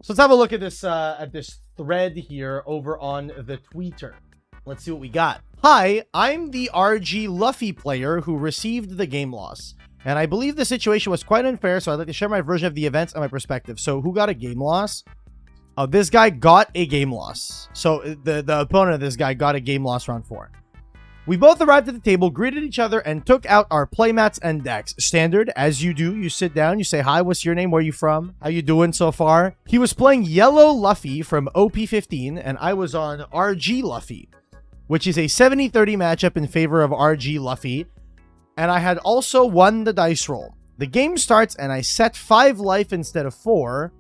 So let's have a look at this thread here over on the Twitter. Let's see what we got. Hi, I'm the RG Luffy player who received the game loss, and I believe the situation was quite unfair, so I'd like to share my version of the events and my perspective. So who got a game loss? Oh, this guy got a game loss. So the opponent of this guy got a game loss round 4. We both arrived at the table, greeted each other, and took out our playmats and decks. Standard, as you do, you sit down, you say, hi, what's your name? Where are you from? How you doing so far? He was playing Yellow Luffy from OP15, and I was on RG Luffy, which is a 70-30 matchup in favor of RG Luffy, and I had also won the dice roll. The game starts, and I set 5 life instead of 4,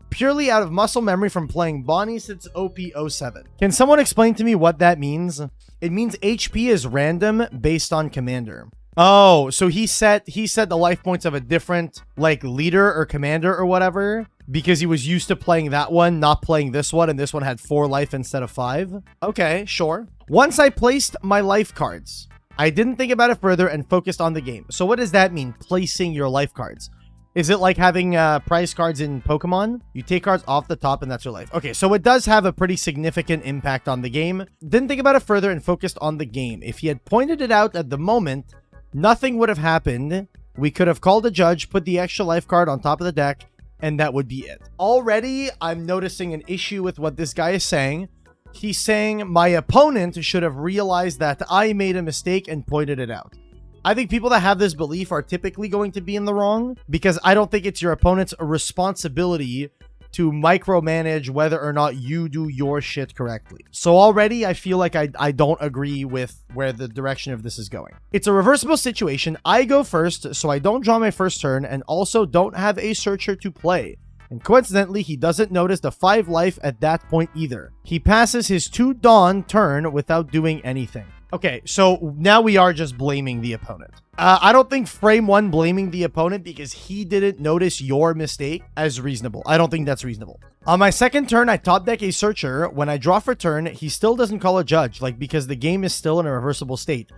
purely out of muscle memory from playing Bonnie since OP07. Can someone explain to me what that means? It means HP is random based on commander. Oh, so he set the life points of a different, like, leader or commander or whatever, because he was used to playing that one, not playing this one, and this one had 4 life instead of 5. Okay, sure. Once I placed my life cards, I didn't think about it further and focused on the game. So what does that mean, placing your life cards? Is it like having prize cards in Pokemon? You take cards off the top and that's your life. Okay, so it does have a pretty significant impact on the game. Didn't think about it further and focused on the game. If he had pointed it out at the moment, nothing would have happened. We could have called a judge, put the extra life card on top of the deck, and that would be it. Already, I'm noticing an issue with what this guy is saying. He's saying my opponent should have realized that I made a mistake and pointed it out. I think people that have this belief are typically going to be in the wrong, because I don't think it's your opponent's responsibility to micromanage whether or not you do your shit correctly. So already I feel like I don't agree with where the direction of this is going. It's a reversible situation. I go first, so I don't draw my first turn and also don't have a searcher to play. And coincidentally, he doesn't notice the 5 life at that point either. He passes his 2 Dawn turn without doing anything. Okay, so now we are just blaming the opponent. I don't think frame 1 blaming the opponent because he didn't notice your mistake as reasonable. I don't think that's reasonable. On my second turn, I top deck a searcher. When I draw for turn, he still doesn't call a judge, like because the game is still in a reversible state.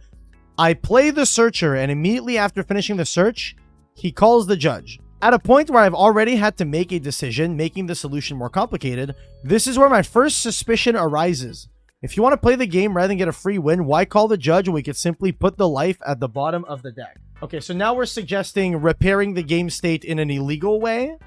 I play the searcher, and immediately after finishing the search, he calls the judge. At a point where I've already had to make a decision, making the solution more complicated, this is where my first suspicion arises. If you want to play the game rather than get a free win, why call the judge when we could simply put the life at the bottom of the deck? Okay, so now we're suggesting repairing the game state in an illegal way.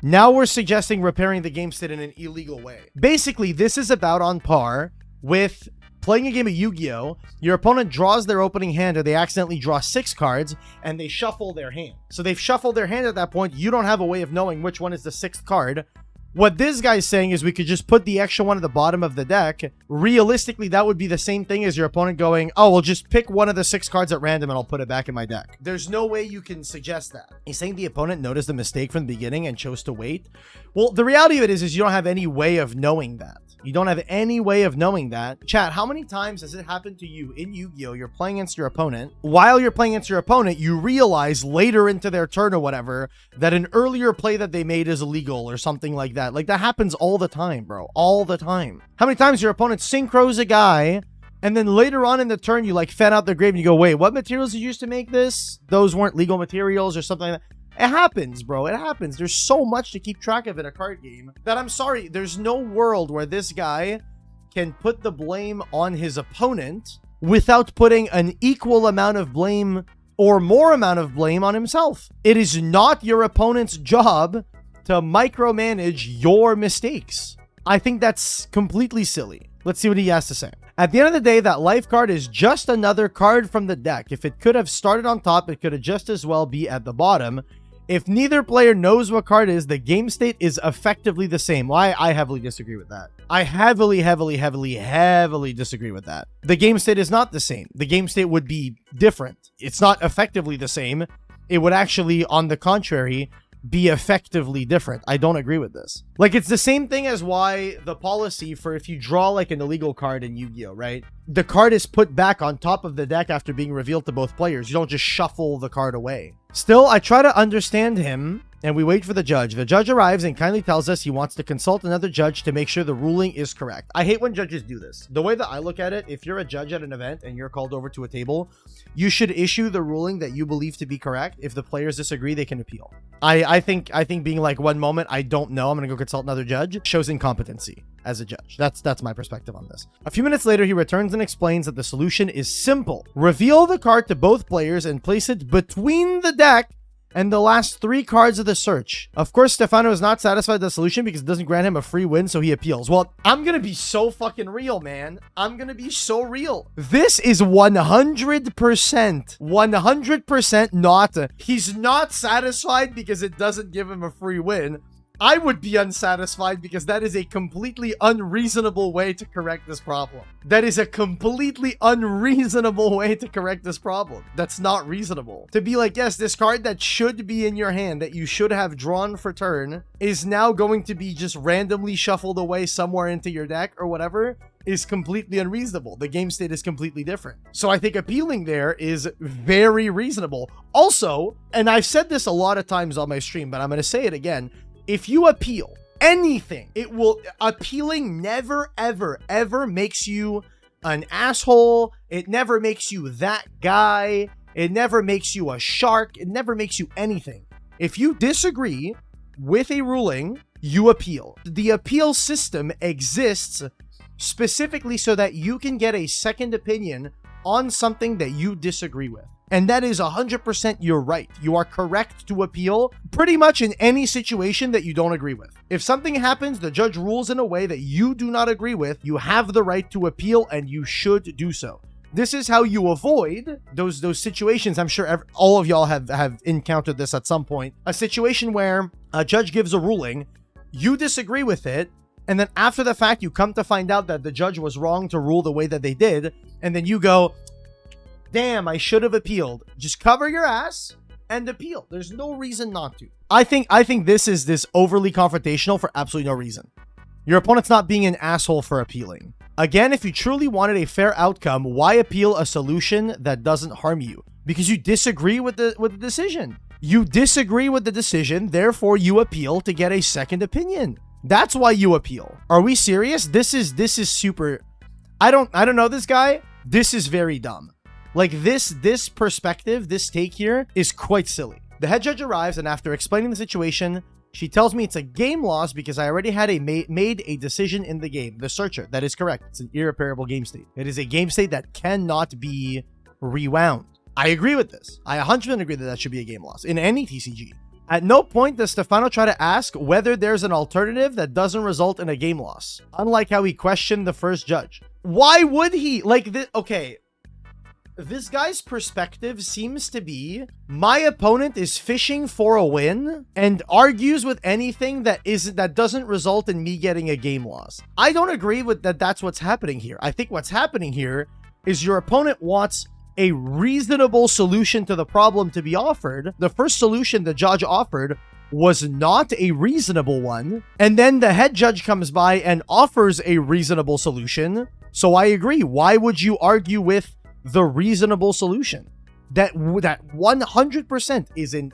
Basically, this is about on par with playing a game of Yu-Gi-Oh! Your opponent draws their opening hand, or they accidentally draw 6 cards, and they shuffle their hand. So they've shuffled their hand at that point. You don't have a way of knowing which one is the 6th card. What this guy's saying is we could just put the extra one at the bottom of the deck. Realistically, that would be the same thing as your opponent going, oh, well, just pick one of the 6 cards at random and I'll put it back in my deck. There's no way you can suggest that. He's saying the opponent noticed the mistake from the beginning and chose to wait. Well, the reality of it is you don't have any way of knowing that. You don't have any way of knowing that. Chat, how many times has it happened to you in Yu-Gi-Oh? You're playing against your opponent. While you're playing against your opponent, you realize later into their turn or whatever that an earlier play that they made is illegal or something like that. Like, that happens all the time, bro. All the time. How many times your opponent synchros a guy, and then later on in the turn, you, like, fan out their grave and you go, wait, what materials did you use to make this? Those weren't legal materials or something like that. It happens, bro. It happens. There's so much to keep track of in a card game that I'm sorry, there's no world where this guy can put the blame on his opponent without putting an equal amount of blame or more amount of blame on himself. It is not your opponent's job to micromanage your mistakes. I think that's completely silly. Let's see what he has to say. At the end of the day, that life card is just another card from the deck. If it could have started on top, it could have just as well be at the bottom. If neither player knows what card is, the game state is effectively the same. Well, I heavily disagree with that. I heavily disagree with that. The game state is not the same. The game state would be different. It's not effectively the same. It would actually, on the contrary, be effectively different. I don't agree with this. Like, it's the same thing as why the policy for if you draw like an illegal card in Yu-Gi-Oh, right? The card is put back on top of the deck after being revealed to both players. You don't just shuffle the card away. Still, I try to understand him and we wait for the judge. The judge arrives and kindly tells us he wants to consult another judge to make sure the ruling is correct. I hate when judges do this. The way that I look at it, if you're a judge at an event and you're called over to a table, you should issue the ruling that you believe to be correct. If the players disagree, they can appeal. I think being like, one moment, I don't know, I'm gonna go consult another judge, shows incompetency as a judge. That's my perspective on this. A few minutes later, he returns and explains that the solution is simple. Reveal the card to both players and place it between the deck and the last 3 cards of the search. Of course, Stefano is not satisfied with the solution because it doesn't grant him a free win, so he appeals. Well, I'm gonna be so fucking real, man. I'm gonna be so real. This is 100% not. He's not satisfied because it doesn't give him a free win. I would be unsatisfied because that is a completely unreasonable way to correct this problem. That is a completely unreasonable way to correct this problem. That's not reasonable. To be like, yes, this card that should be in your hand, that you should have drawn for turn, is now going to be just randomly shuffled away somewhere into your deck or whatever, is completely unreasonable. The game state is completely different. So I think appealing there is very reasonable. Also, and I've said this a lot of times on my stream, but I'm going to say it again, if you appeal anything, appealing never, ever makes you an asshole. It never makes you that guy. It never makes you a shark. It never makes you anything. If you disagree with a ruling, you appeal. The appeal system exists specifically so that you can get a second opinion on something that you disagree with. And that is 100% your right. You are correct to appeal pretty much in any situation that you don't agree with. If something happens, the judge rules in a way that you do not agree with, you have the right to appeal and you should do so. This is how you avoid those situations. I'm sure all of y'all have encountered this at some point. A situation where a judge gives a ruling, you disagree with it, and then after the fact, you come to find out that the judge was wrong to rule the way that they did, and then you go, damn, I should have appealed. Just cover your ass and appeal. There's no reason not to. I think this is overly confrontational for absolutely no reason. Your opponent's not being an asshole for appealing. Again, if you truly wanted a fair outcome, why appeal a solution that doesn't harm you? Because you disagree with the decision. You disagree with the decision, therefore you appeal to get a second opinion. That's why you appeal. Are we serious? This is super. I don't know this guy. This is very dumb. Like this perspective, this take here is quite silly. The head judge arrives, and after explaining the situation, she tells me it's a game loss because I already had made a decision in the game. The searcher, that is correct. It's an irreparable game state. It is a game state that cannot be rewound. I agree with this. I 100% agree that should be a game loss in any TCG. At no point does Stefano try to ask whether there's an alternative that doesn't result in a game loss, unlike how he questioned the first judge. Why would he? Like this? Okay. This guy's perspective seems to be, my opponent is fishing for a win and argues with anything that doesn't result in me getting a game loss. I don't agree with that. That's what's happening here. I think what's happening here is your opponent wants a reasonable solution to the problem to be offered. The first solution the judge offered was not a reasonable one. And then the head judge comes by and offers a reasonable solution. So I agree. Why would you argue with the reasonable solution? That 100% is an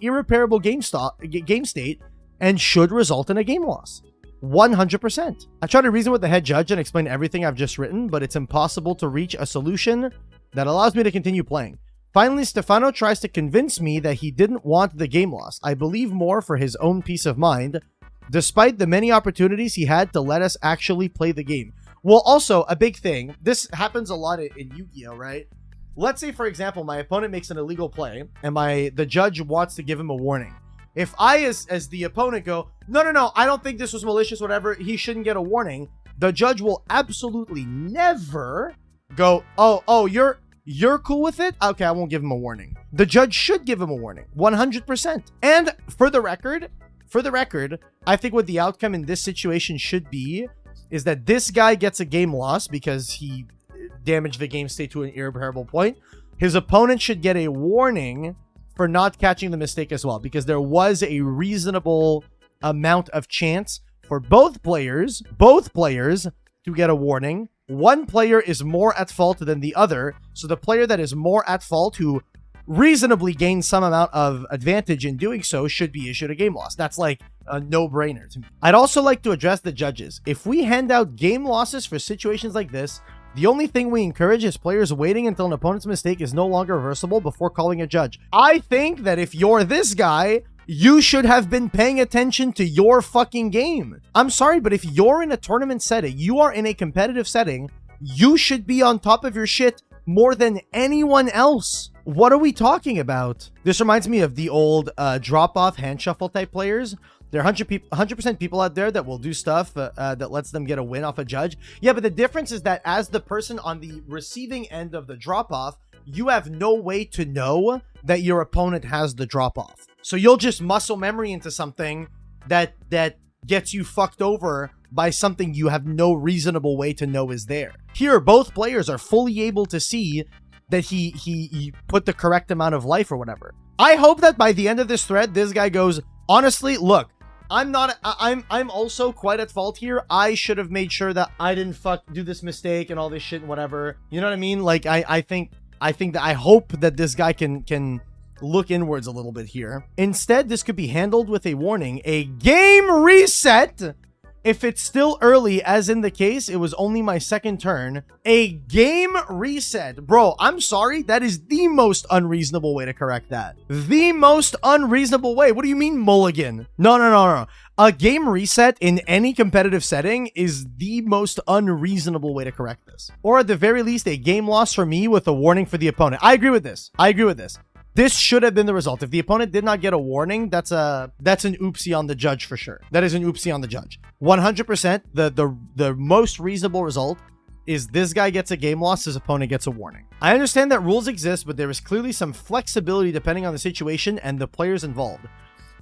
irreparable game state and should result in a game loss. 100%. I try to reason with the head judge and explain everything I've just written, but it's impossible to reach a solution that allows me to continue playing. Finally, Stefano tries to convince me that he didn't want the game loss. I believe more for his own peace of mind, despite the many opportunities he had to let us actually play the game. Well, also, a big thing, this happens a lot in Yu-Gi-Oh, right? Let's say, for example, my opponent makes an illegal play, and the judge wants to give him a warning. If I, as the opponent, go, no, I don't think this was malicious, whatever, he shouldn't get a warning, the judge will absolutely never go, oh, you're cool with it? Okay, I won't give him a warning. The judge should give him a warning, 100%. And for the record, I think what the outcome in this situation should be is that this guy gets a game loss because he damaged the game state to an irreparable point. His opponent should get a warning for not catching the mistake as well, because there was a reasonable amount of chance for both players to get a warning. One player is more at fault than the other, so the player that is more at fault, who reasonably gain some amount of advantage in doing so should be issued a game loss. That's like a no-brainer to me. I'd also like to address the judges. If we hand out game losses for situations like this, the only thing we encourage is players waiting until an opponent's mistake is no longer reversible before calling a judge. I think that if you're this guy, you should have been paying attention to your fucking game. I'm sorry, but if you're in a tournament setting, you are in a competitive setting, you should be on top of your shit more than anyone else. What are we talking about? This reminds me of the old drop-off hand shuffle type players. There are 100% people out there that will do stuff that lets them get a win off a judge. Yeah, but the difference is that as the person on the receiving end of the drop-off, you have no way to know that your opponent has the drop-off. So you'll just muscle memory into something that gets you fucked over by something you have no reasonable way to know is there. Here, both players are fully able to see that he put the correct amount of life or whatever. I hope that by the end of this thread, this guy goes, honestly, look, I'm also quite at fault here. I should have made sure that I didn't do this mistake and all this shit and whatever. You know what I mean? Like, I hope that this guy can look inwards a little bit here. Instead, this could be handled with a warning, a game reset. If it's still early, as in the case, it was only my second turn, a game reset. Bro, I'm sorry. That is the most unreasonable way to correct that. The most unreasonable way. What do you mean mulligan? No. A game reset in any competitive setting is the most unreasonable way to correct this. Or at the very least, a game loss for me with a warning for the opponent. I agree with this. This should have been the result. If the opponent did not get a warning, that's an oopsie on the judge for sure. That is an oopsie on the judge. 100%, the most reasonable result is this guy gets a game loss, his opponent gets a warning. I understand that rules exist, but there is clearly some flexibility depending on the situation and the players involved.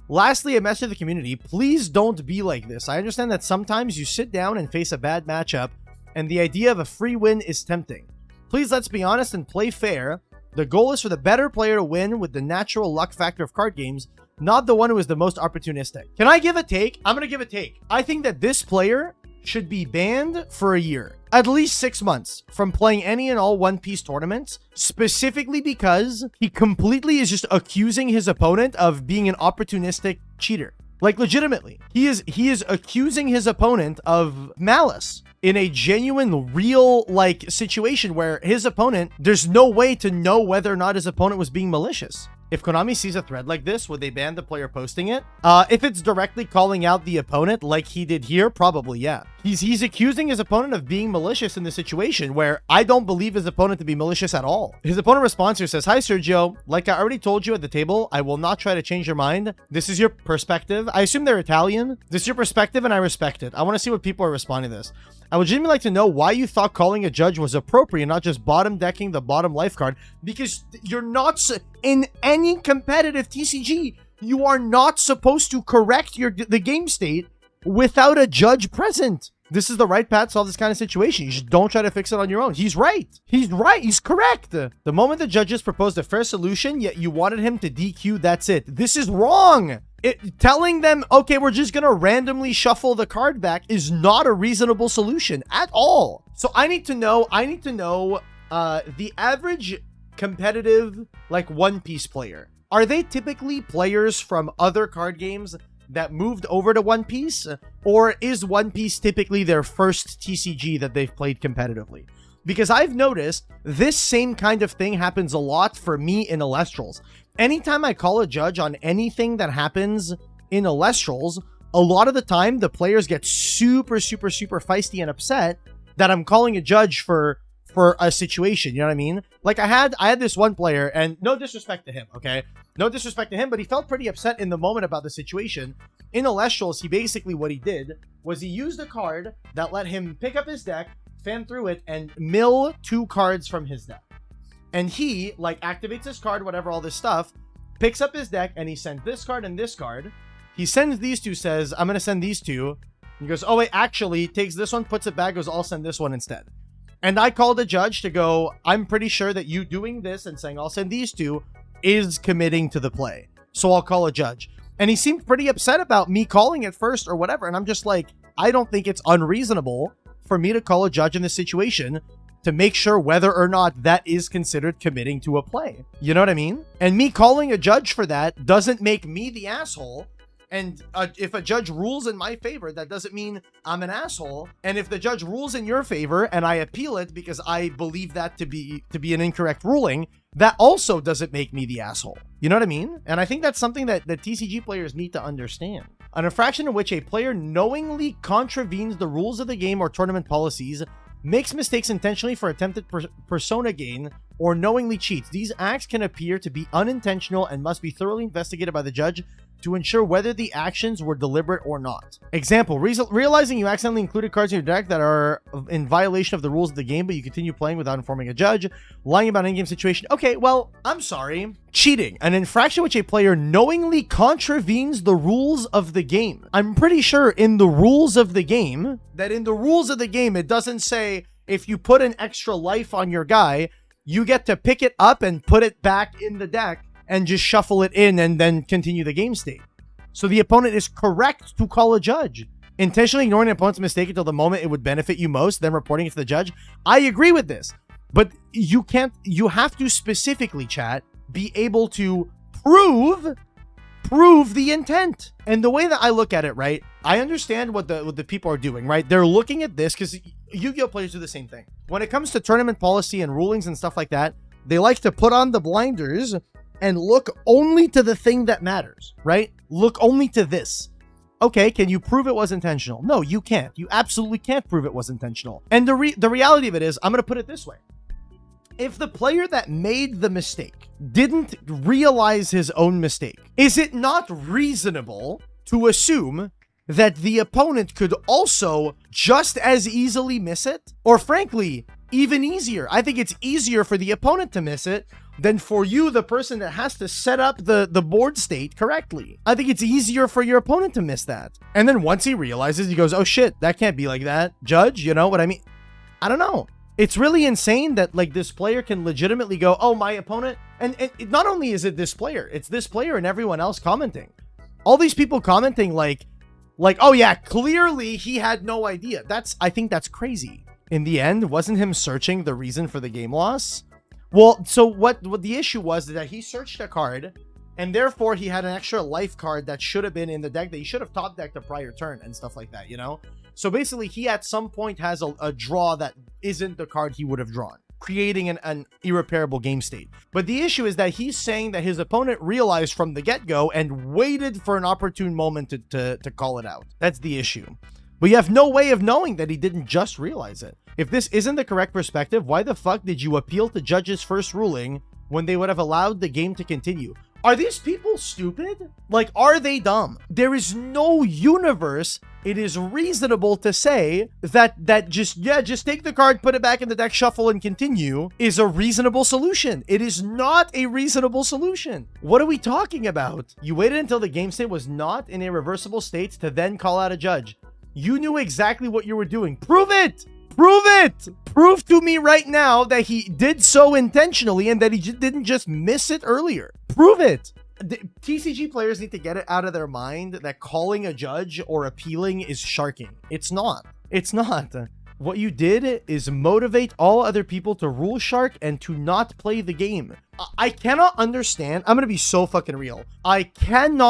Lastly, a message to the community, please don't be like this. I understand that sometimes you sit down and face a bad matchup, and the idea of a free win is tempting. Please let's be honest and play fair. The goal is for the better player to win with the natural luck factor of card games, not the one who is the most opportunistic. Can I give a take? I'm going to give a take. I think that this player should be banned for a year, at least 6 months, from playing any and all One Piece tournaments, specifically because he completely is just accusing his opponent of being an opportunistic cheater. Like, legitimately. He is accusing his opponent of malice in a genuine, real, like, situation where his opponent, there's no way to know whether or not his opponent was being malicious. If Konami sees a thread like this, would they ban the player posting it? If it's directly calling out the opponent like he did here, probably, yeah. He's accusing his opponent of being malicious in this situation where I don't believe his opponent to be malicious at all. His opponent responds here, says, "Hi, Sergio. Like I already told you at the table, I will not try to change your mind. This is your perspective." I assume they're Italian. This is your perspective and I respect it. I want to see what people are responding to this. "I would genuinely like to know why you thought calling a judge was appropriate, not just bottom decking the bottom life card, because you're not in any competitive TCG. You are not supposed to correct the game state without a judge present. This is the right path to solve this kind of situation. You just don't try to fix it on your own." He's right. He's right. He's correct. The moment the judges proposed a fair solution, yet you wanted him to DQ, that's it. This is wrong. Telling them, okay, we're just going to randomly shuffle the card back is not a reasonable solution at all. So I need to know the average competitive, like, One Piece player. Are they typically players from other card games that moved over to One Piece? Or is One Piece typically their first TCG that they've played competitively? Because I've noticed this same kind of thing happens a lot for me in Alestrals. Anytime I call a judge on anything that happens in Alestrals, a lot of the time the players get super feisty and upset that I'm calling a judge for a situation, you know what I mean? Like I had this one player, and no disrespect to him, okay? No disrespect to him, but he felt pretty upset in the moment about the situation. In Alestrals, what he did was he used a card that let him pick up his deck, fan through it, and mill 2 cards from his deck. And he, like, activates his card, whatever, all this stuff, picks up his deck, and he sends this card and this card. He sends these 2, says, "I'm going to send these 2. He goes, "Oh, wait, actually," takes this one, puts it back, goes, "I'll send this one instead." And I called the judge to go, "I'm pretty sure that you doing this and saying, I'll send these 2 is committing to the play. So I'll call a judge." And he seemed pretty upset about me calling it first or whatever. And I'm just like, I don't think it's unreasonable for me to call a judge in this situation to make sure whether or not that is considered committing to a play. You know what I mean? And me calling a judge for that doesn't make me the asshole. And if a judge rules in my favor, that doesn't mean I'm an asshole. And if the judge rules in your favor and I appeal it because I believe that to be an incorrect ruling, that also doesn't make me the asshole. You know what I mean? And I think that's something that TCG players need to understand. An infraction in which a player knowingly contravenes the rules of the game or tournament policies, makes mistakes intentionally for attempted persona gain, or knowingly cheats. These acts can appear to be unintentional and must be thoroughly investigated by the judge to ensure whether the actions were deliberate or not. Example, realizing you accidentally included cards in your deck that are in violation of the rules of the game, but you continue playing without informing a judge. Lying about an in-game situation. Okay, well, I'm sorry. Cheating, an infraction which a player knowingly contravenes the rules of the game. I'm pretty sure in the rules of the game, it doesn't say if you put an extra life on your guy, you get to pick it up and put it back in the deck and just shuffle it in and then continue the game state. So the opponent is correct to call a judge. Intentionally ignoring an opponent's mistake until the moment it would benefit you most, then reporting it to the judge. I agree with this, but you have to specifically, chat, be able to prove the intent. And the way that I look at it, right, I understand what the people are doing, right? They're looking at this because Yu-Gi-Oh players do the same thing. When it comes to tournament policy and rulings and stuff like that, they like to put on the blinders and look only to the thing that matters, right? Look only to this. Okay, can you prove it was intentional? No, you can't. You absolutely can't prove it was intentional. And the reality of it is, I'm going to put it this way. If the player that made the mistake didn't realize his own mistake, is it not reasonable to assume that the opponent could also just as easily miss it? Or frankly, even easier. I think it's easier for the opponent to miss it than for you, the person that has to set up the board state correctly. I think it's easier for your opponent to miss that. And then once he realizes, he goes, oh shit, that can't be like that. Judge, you know what I mean? I don't know. It's really insane that like this player can legitimately go, oh, my opponent. And not only is it this player, it's this player and everyone else commenting. All these people commenting like, oh yeah, clearly he had no idea. I think that's crazy. In the end, wasn't him searching the reason for the game loss? Well, so what the issue was that he searched a card, and therefore he had an extra life card that should have been in the deck that he should have top decked a prior turn and stuff like that, you know? So basically, he at some point has a draw that isn't the card he would have drawn, creating an irreparable game state. But the issue is that he's saying that his opponent realized from the get-go and waited for an opportune moment to call it out. That's the issue. But you have no way of knowing that he didn't just realize it. If this isn't the correct perspective, why the fuck did you appeal to judge's first ruling when they would have allowed the game to continue? Are these people stupid? Like, are they dumb? There is no universe it is reasonable to say that just take the card, put it back in the deck, shuffle, and continue is a reasonable solution. It is not a reasonable solution. What are we talking about? You waited until the game state was not in a reversible state to then call out a judge. You knew exactly what you were doing. Prove it! Prove it! Prove to me right now that he did so intentionally and that he didn't just miss it earlier. Prove it! The TCG players need to get it out of their mind that calling a judge or appealing is sharking. It's not. It's not. What you did is motivate all other people to rule shark and to not play the game. I cannot understand. I'm going to be so fucking real. I can't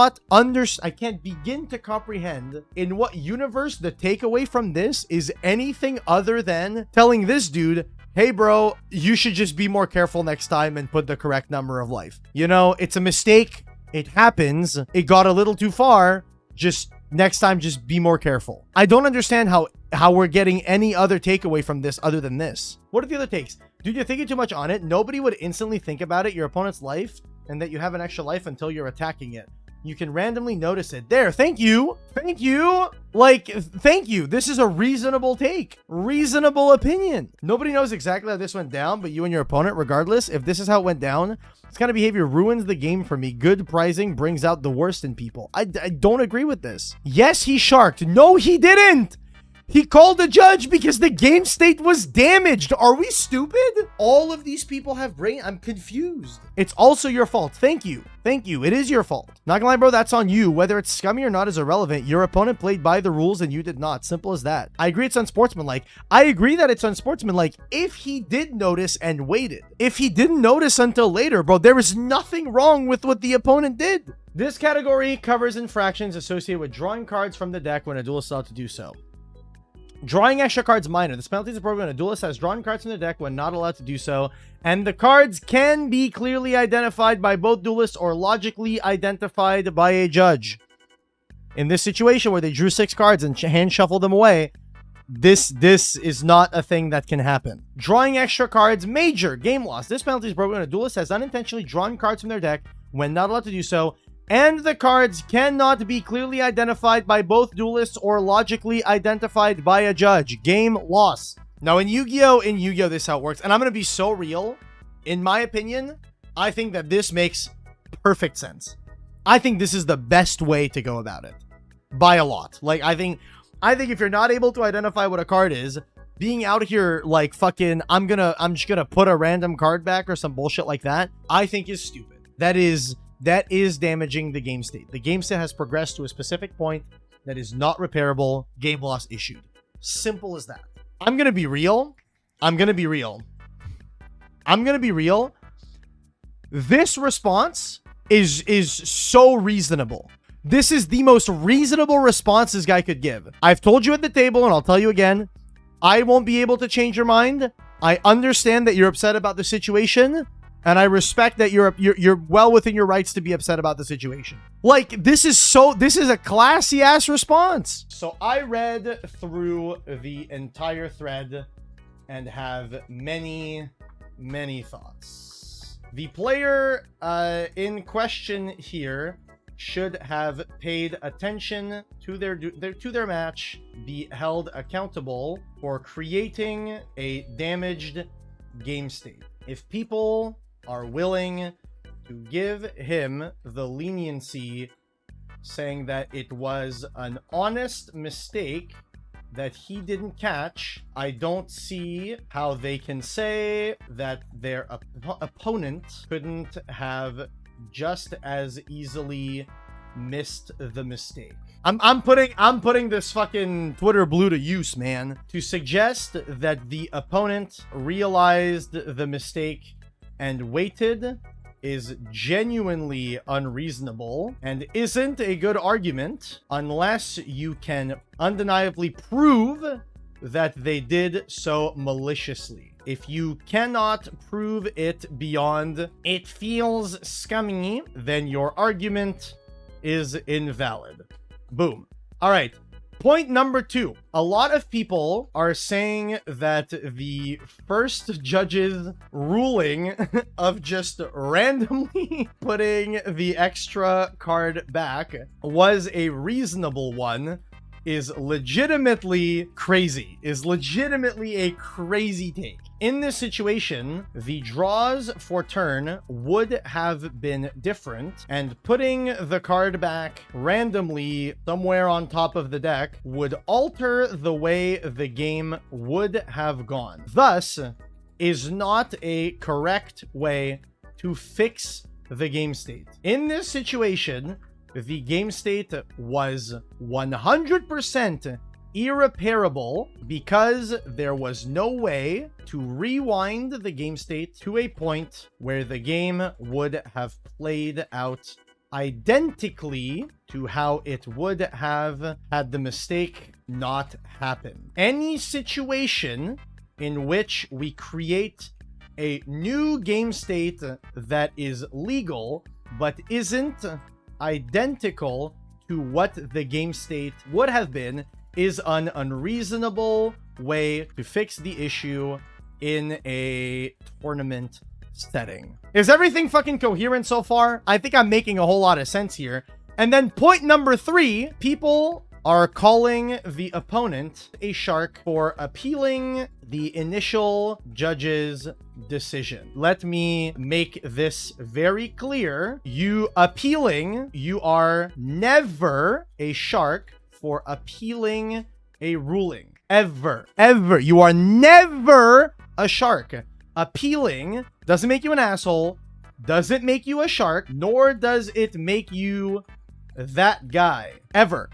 begin to comprehend in what universe the takeaway from this is anything other than telling this dude, hey bro, you should just be more careful next time and put the correct number of life. You know, it's a mistake. It happens. It got a little too far. Just next time, just be more careful. I don't understand how we're getting any other takeaway from this other than this. What are the other takes? Dude, you're thinking too much on it. Nobody would instantly think about it, your opponent's life, and that you have an extra life until you're attacking it. You can randomly notice it. There, thank you. Thank you. Like, thank you. This is a reasonable take. Reasonable opinion. Nobody knows exactly how this went down, but you and your opponent, regardless, if this is how it went down, this kind of behavior ruins the game for me. Good pricing brings out the worst in people. I don't agree with this. Yes, he sharked. No, he didn't. He called a judge because the game state was damaged. Are we stupid? All of these people have brain. I'm confused. It's also your fault. Thank you. Thank you. It is your fault. Not gonna lie, bro. That's on you. Whether it's scummy or not is irrelevant. Your opponent played by the rules and you did not. Simple as that. I agree it's unsportsmanlike. I agree that it's unsportsmanlike if he did notice and waited. If he didn't notice until later, bro, there is nothing wrong with what the opponent did. This category covers infractions associated with drawing cards from the deck when a duelist is allowed to do so. Drawing extra cards minor. This penalty is appropriate when a duelist has drawn cards from the deck when not allowed to do so, and the cards can be clearly identified by both duelists or logically identified by a judge. In this situation where they drew 6 cards and hand shuffled them away, this is not a thing that can happen. Drawing extra cards major. Game loss. This penalty is appropriate when a duelist has unintentionally drawn cards from their deck when not allowed to do so, and the cards cannot be clearly identified by both duelists or logically identified by a judge. Game loss. Now, in Yu-Gi-Oh, this is how it works. And I'm going to be so real. In my opinion, I think that this makes perfect sense. I think this is the best way to go about it. By a lot. Like, I think if you're not able to identify what a card is, being out here like fucking, I'm just gonna put a random card back or some bullshit like that, I think is stupid. That is damaging the game state. The game state has progressed to a specific point that is not repairable. Game loss issued. Simple as that. I'm gonna be real. This response is so reasonable. This is the most reasonable response this guy could give. I've told you at the table, and I'll tell you again, I won't be able to change your mind. I understand that you're upset about the situation, and I respect that you're well within your rights to be upset about the situation. Like, this is a classy ass response. So I read through the entire thread and have many thoughts. The player in question here should have paid attention to their match, be held accountable for creating a damaged game state. If people are willing to give him the leniency, saying that it was an honest mistake that he didn't catch, I don't see how they can say that their opponent couldn't have just as easily missed the mistake. I'm putting this fucking Twitter blue to use, man, to suggest that the opponent realized the mistake and waited is genuinely unreasonable and isn't a good argument unless you can undeniably prove that they did so maliciously. If you cannot prove it beyond "it feels scummy," then your argument is invalid. Boom. All right. Point number 2. A lot of people are saying that the first judge's ruling of just randomly putting the extra card back was a reasonable one, is legitimately crazy. Is legitimately a crazy take. In this situation, the draws for turn would have been different, and putting the card back randomly somewhere on top of the deck would alter the way the game would have gone. Thus, is not a correct way to fix the game state. In this situation, the game state was 100% irreparable because there was no way to rewind the game state to a point where the game would have played out identically to how it would have had the mistake not happen. Any situation in which we create a new game state that is legal but isn't identical to what the game state would have been is an unreasonable way to fix the issue in a tournament setting. Is everything fucking coherent so far? I think I'm making a whole lot of sense here. And then point number 3, people are calling the opponent a shark for appealing the initial judge's decision. Let me make this very clear. You are never a shark for appealing a ruling. Ever. You are never a shark. Appealing doesn't make you an asshole, doesn't make you a shark, nor does it make you that guy. Ever.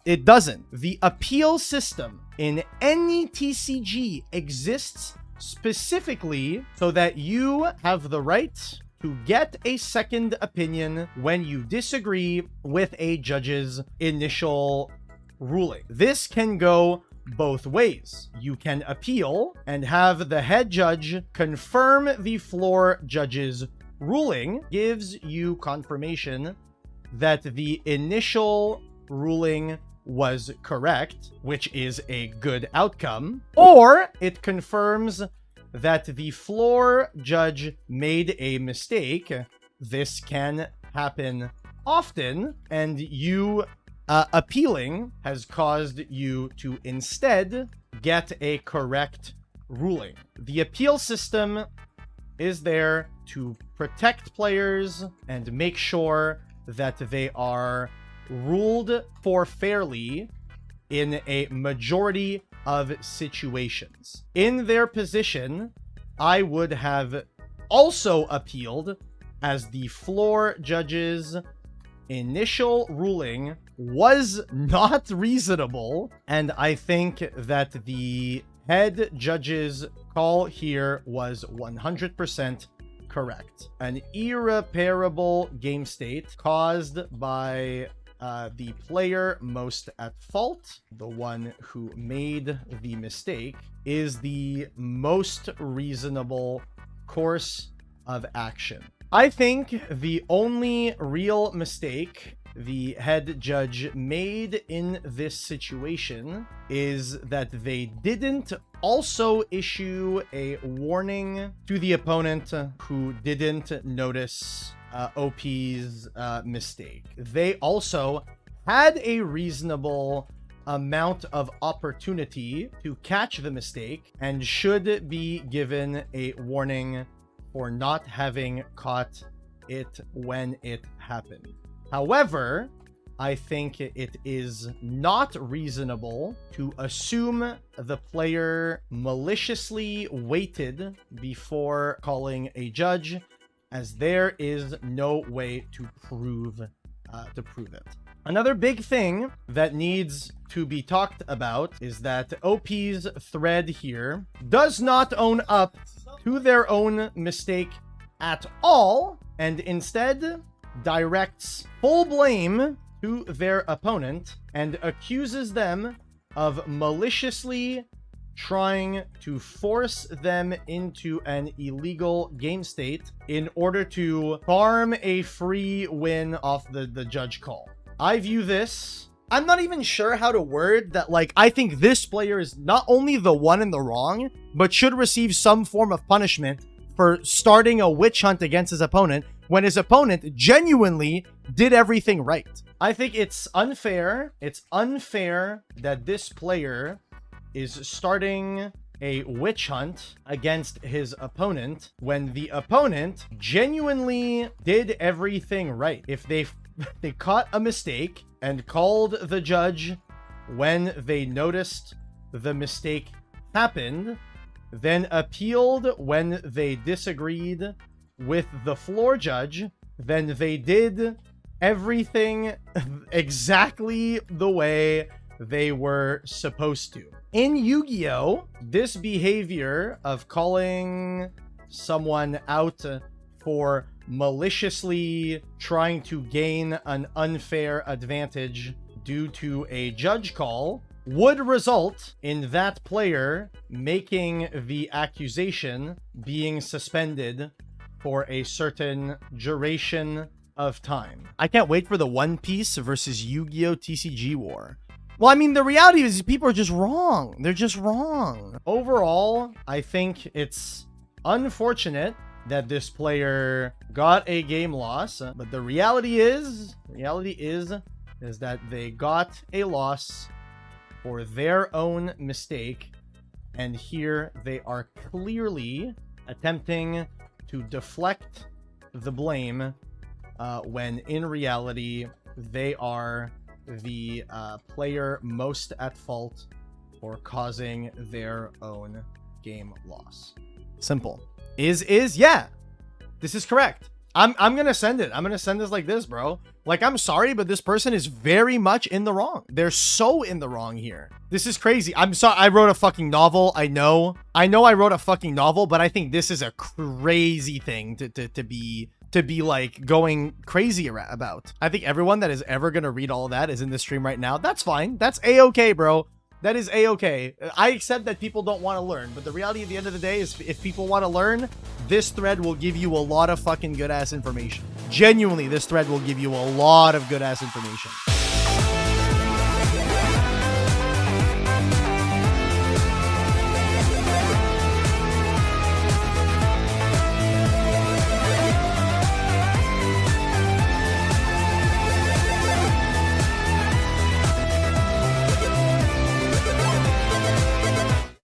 It doesn't. The appeal system in any TCG exists specifically so that you have the right to get a second opinion when you disagree with a judge's initial ruling. This can go both ways. You can appeal and have the head judge confirm the floor judge's ruling, gives you confirmation that the initial ruling was correct, which is a good outcome, or it confirms that the floor judge made a mistake. This can happen often, and you appealing has caused you to instead get a correct ruling. The appeal system is there to protect players and make sure that they are ruled for fairly in a majority of situations. In their position, I would have also appealed, as the floor judge's initial ruling was not reasonable, and I think that the head judge's call here was 100% correct. An irreparable game state caused by the player most at fault, the one who made the mistake, is the most reasonable course of action. I think the only real mistake the head judge made in this situation is that they didn't also issue a warning to the opponent who didn't notice OP's mistake. They also had a reasonable amount of opportunity to catch the mistake and should be given a warning for not having caught it when it happened. However, I think it is not reasonable to assume the player maliciously waited before calling a judge, as there is no way to prove it. Another big thing that needs to be talked about is that OP's thread here does not own up to their own mistake at all, and instead directs full blame to their opponent and accuses them of maliciously trying to force them into an illegal game state in order to farm a free win off the judge call. I view this, I'm not even sure how to word that, like, I think this player is not only the one in the wrong, but should receive some form of punishment for starting a witch hunt against his opponent when his opponent genuinely did everything right. I think it's unfair. It's unfair that this player is starting a witch hunt against his opponent when the opponent genuinely did everything right. If they caught a mistake and called the judge when they noticed the mistake happened, then appealed when they disagreed with the floor judge, then they did everything exactly the way they were supposed to. In Yu-Gi-Oh!, this behavior of calling someone out for maliciously trying to gain an unfair advantage due to a judge call would result in that player making the accusation being suspended for a certain duration of time. I can't wait for the One Piece versus Yu-Gi-Oh! TCG war. Well, I mean, the reality is people are just wrong. They're just wrong. Overall, I think it's unfortunate that this player got a game loss, but the reality is that they got a loss for their own mistake, and here they are clearly attempting to deflect the blame when in reality they are the player most at fault or causing their own game loss. Simple. Yeah. This is correct. I'm gonna send it. I'm gonna send this like this, bro. Like, I'm sorry, but this person is very much in the wrong. They're so in the wrong here. This is crazy. I'm sorry. I wrote a fucking novel. I know I wrote a fucking novel, but I think this is a crazy thing to be like going crazy about. I think everyone that is ever gonna read all of that is in this stream right now. That's fine. That's a-okay, bro. That is a-okay. I accept that people don't want to learn, but the reality at the end of the day is if people want to learn, this thread will give you a lot of fucking good ass information. Genuinely, this thread will give you a lot of good ass information.